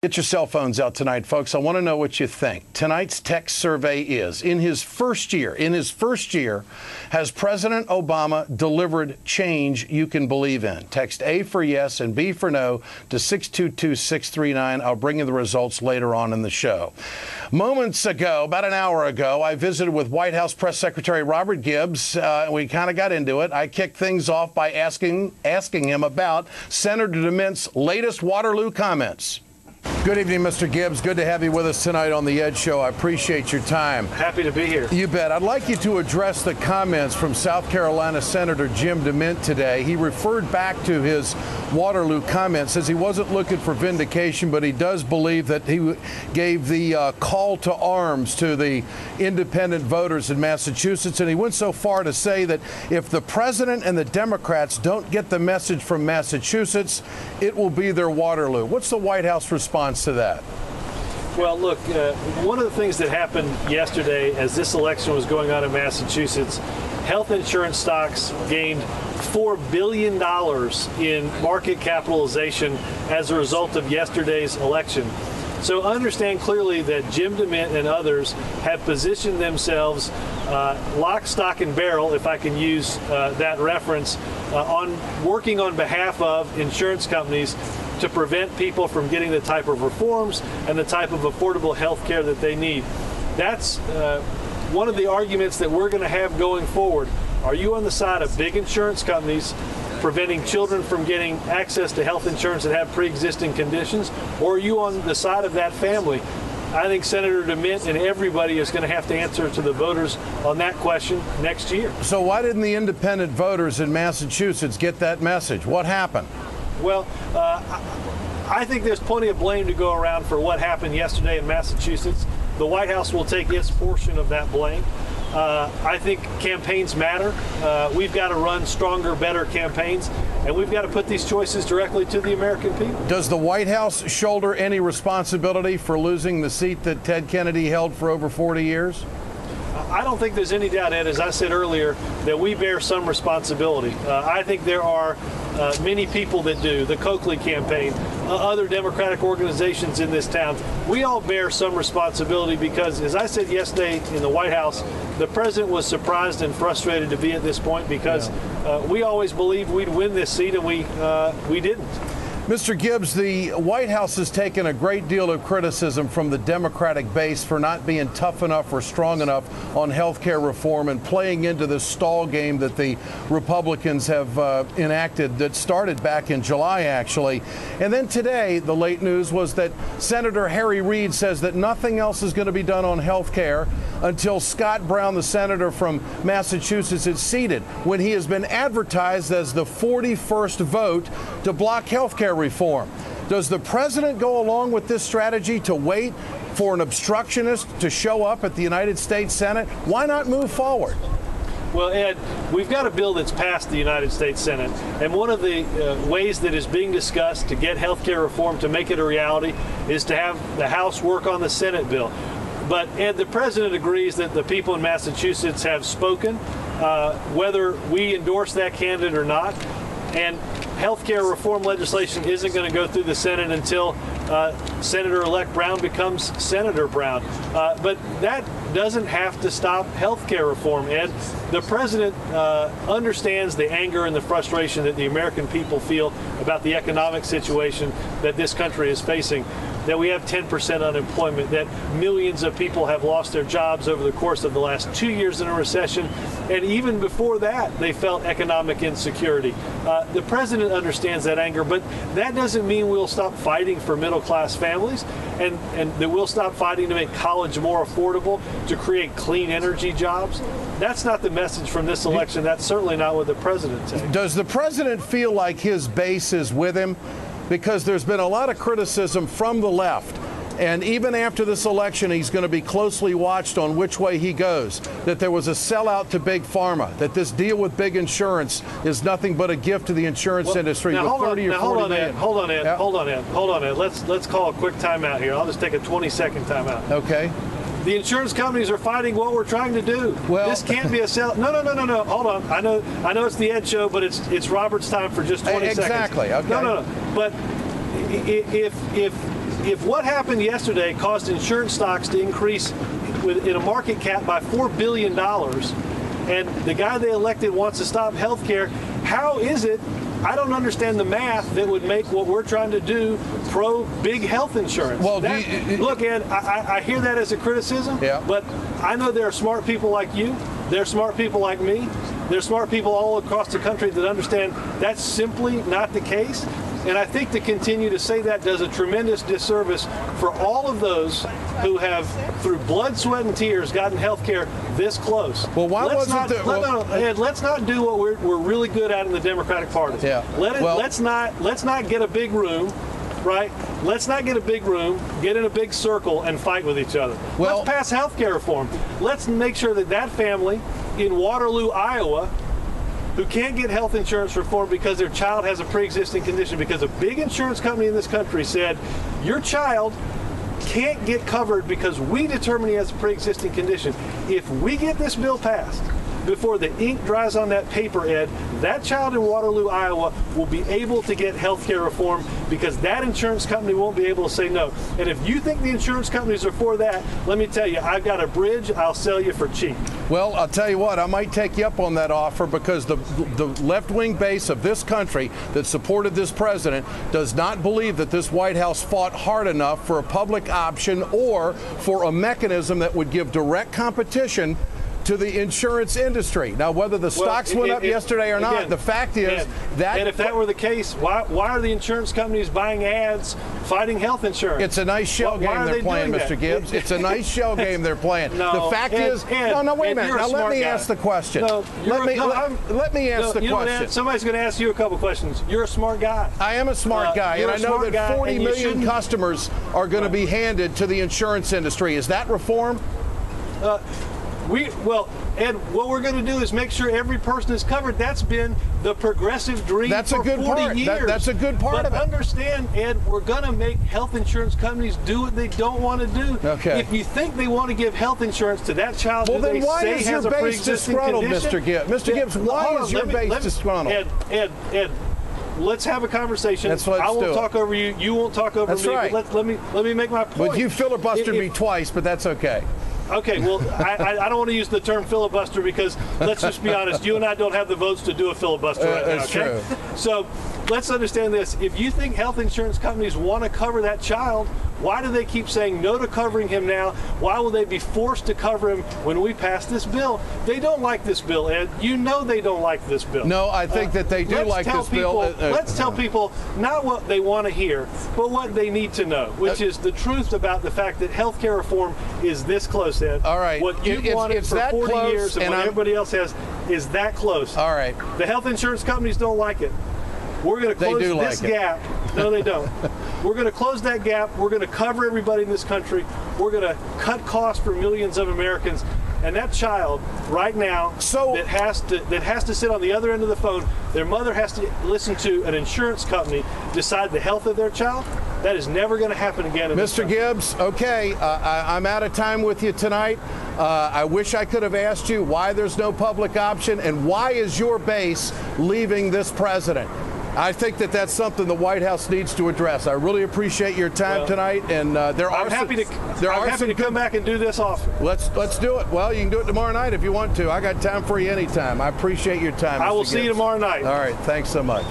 Get your cell phones out tonight, folks. I want to know what you think. Tonight's text survey is, in his first year, has President Obama delivered change you can believe in? Text A for yes and B for no to 622-639. I'll bring you the results later on in the show. Moments ago, about an hour ago, I visited with White House Press Secretary Robert Gibbs. We kind of got into it. I kicked things off by asking him about Senator DeMint's latest Waterloo comments. Good evening, Mr. Gibbs. Good to have you with us tonight on The Edge Show. I appreciate your time. Happy to be here. You bet. I'd like you to address the comments from South Carolina Senator Jim DeMint today. He referred back to his Waterloo comments, says he wasn't looking for vindication, but he does believe that he gave the call to arms to the independent voters in Massachusetts. And he went so far to say that if the president and the Democrats don't get the message from Massachusetts, it will be their Waterloo. What's the White House response to that? Well, look, one of the things that happened yesterday as this election was going on in Massachusetts, health insurance stocks gained $4 billion in market capitalization as a result of yesterday's election. So understand clearly that Jim DeMint and others have positioned themselves lock, stock, and barrel, if I can use that reference, on working on behalf of insurance companies to prevent people from getting the type of reforms and the type of affordable health care that they need. That's one of the arguments that we're going to have going forward. Are you on the side of big insurance companies preventing children from getting access to health insurance that have pre-existing conditions, or are you on the side of that family? I think Senator DeMint and everybody is going to have to answer to the voters on that question next year. So why didn't the independent voters in Massachusetts get that message? What happened? Well, I think there's plenty of blame to go around for what happened yesterday in Massachusetts. The White House will take its portion of that blame. I think campaigns matter. We've got to run stronger, better campaigns, and we've got to put these choices directly to the American people. Does the White House shoulder any responsibility for losing the seat that Ted Kennedy held for over 40 years? I don't think there's any doubt, Ed, as I said earlier, that we bear some responsibility. I think there are many people that do, the Coakley campaign, other Democratic organizations in this town. We all bear some responsibility because, as I said yesterday in the White House, the president was surprised and frustrated to be at this point because we always believed we'd win this seat, and we didn't. Mr. Gibbs, the White House has taken a great deal of criticism from the Democratic base for not being tough enough or strong enough on health care reform and playing into the stall game that the Republicans have enacted that started back in July, actually. And then today, the late news was that Senator Harry Reid says that nothing else is going to be done on health care until Scott Brown, the senator from Massachusetts, is seated, when he has been advertised as the 41st vote to block health care reform. Does the president go along with this strategy to wait for an obstructionist to show up at the United States Senate? Why not move forward? Well, Ed, we've got a bill that's passed the United States Senate, and one of the ways that is being discussed to get health care reform, to make it a reality, is to have the House work on the Senate bill. But, Ed, the president agrees that the people in Massachusetts have spoken, whether we endorse that candidate or not. And health care reform legislation isn't going to go through the Senate until Senator-elect Brown becomes Senator Brown. But that doesn't have to stop health care reform, Ed. The president understands the anger and the frustration that the American people feel about the economic situation that this country is facing, that we have 10% unemployment, that millions of people have lost their jobs over the course of the last 2 years in a recession, and even before that, they felt economic insecurity. The president understands that anger, but that doesn't mean we'll stop fighting for middle-class families, and that we'll stop fighting to make college more affordable, to create clean energy jobs. That's not the message from this election. That's certainly not what the president said. Does the president feel like his base is with him? Because there's been a lot of criticism from the left, and even after this election, he's going to be closely watched on which way he goes, that there was a sellout to big pharma, that this deal with big insurance is nothing but a gift to the insurance industry. Now, hold on, Ed. Let's call a quick timeout here. I'll just take a 20-second timeout. Okay. The insurance companies are fighting what we're trying to do. Well, this can't be a sell. No. Hold on. I know it's the Ed Show, but it's Robert's time for just 20 seconds. Exactly. Okay. No. But if if what happened yesterday caused insurance stocks to increase in a market cap by $4 billion, and the guy they elected wants to stop health care, how is it, I don't understand the math that would make what we're trying to do pro big health insurance. Well, look, Ed, I hear that as a criticism, but I know there are smart people like you, there are smart people like me, there are smart people all across the country that understand that's simply not the case. And I think to continue to say that does a tremendous disservice for all of those who have, through blood, sweat, and tears, gotten health care this close. Well, why wasn't there? Ed, let's not do what we're really good at in the Democratic Party. Yeah. Let's not get a big room, right? Let's not get a big room, get in a big circle, and fight with each other. Let's pass health care reform. Let's make sure that that family in Waterloo, Iowa, who can't get health insurance reform because their child has a pre-existing condition, because a big insurance company in this country said, your child can't get covered because we determine he has a pre-existing condition. If we get this bill passed before the ink dries on that paper, Ed, that child in Waterloo, Iowa will be able to get health care reform because that insurance company won't be able to say no. And if you think the insurance companies are for that, let me tell you, I've got a bridge I'll sell you for cheap. Well, I'll tell you what, I might take you up on that offer because the left-wing base of this country that supported this president does not believe that this White House fought hard enough for a public option or for a mechanism that would give direct competition to the insurance industry. Now, whether the stocks went up yesterday or not, the fact is that... And if that were the case, why are the insurance companies buying ads fighting health insurance? It's a nice shell game they're playing, Mr. Gibbs. It's a nice shell game they're playing. The fact is... No, wait a minute. Now, let me ask the question. Let me ask the question. Somebody's going to ask you a couple questions. You're a smart guy. I am a smart guy, and I know that 40 million customers are going to be handed to the insurance industry. Is that reform? Ed, what we're going to do is make sure every person is covered. That's been the progressive dream for 40 years. That's a good part of it. But understand, Ed, we're going to make health insurance companies do what they don't want to do. Okay. If you think they want to give health insurance to that child who then they why say is has your a base pre-existing disgruntled, condition, Mr. Gibbs? Mr. Gibbs, why is your base disgruntled? Ed, let's have a conversation. I won't talk over you. You won't talk over me. Right. But let me make my point. Well, you filibustered me twice, but that's okay. Okay, well, I don't want to use the term filibuster because, let's just be honest, you and I don't have the votes to do a filibuster right now, that's okay? True. So let's understand this. If you think health insurance companies want to cover that child, why do they keep saying no to covering him now? Why will they be forced to cover him when we pass this bill? They don't like this bill, Ed. You know they don't like this bill. No, I think that they do like this bill. Let's tell people not what they want to hear, but what they need to know, which is the truth about the fact that health care reform is this close, Ed. All right. What you've wanted for 40 years and what everybody else has is that close. All right. The health insurance companies don't like it. We're going to close this gap. No, they don't. We're going to close that gap. We're going to cover everybody in this country. We're going to cut costs for millions of Americans. And that child right now that has to sit on the other end of the phone, their mother has to listen to an insurance company decide the health of their child. That is never going to happen again. Mr. Gibbs, okay, I'm out of time with you tonight. I wish I could have asked you why there's no public option and why is your base leaving this president. I think that that's something the White House needs to address. I really appreciate your time tonight, and I'm happy to come back and do this often. Let's do it. Well, you can do it tomorrow night if you want to. I got time for you anytime. I appreciate your time. I will see you tomorrow night. All right. Thanks so much.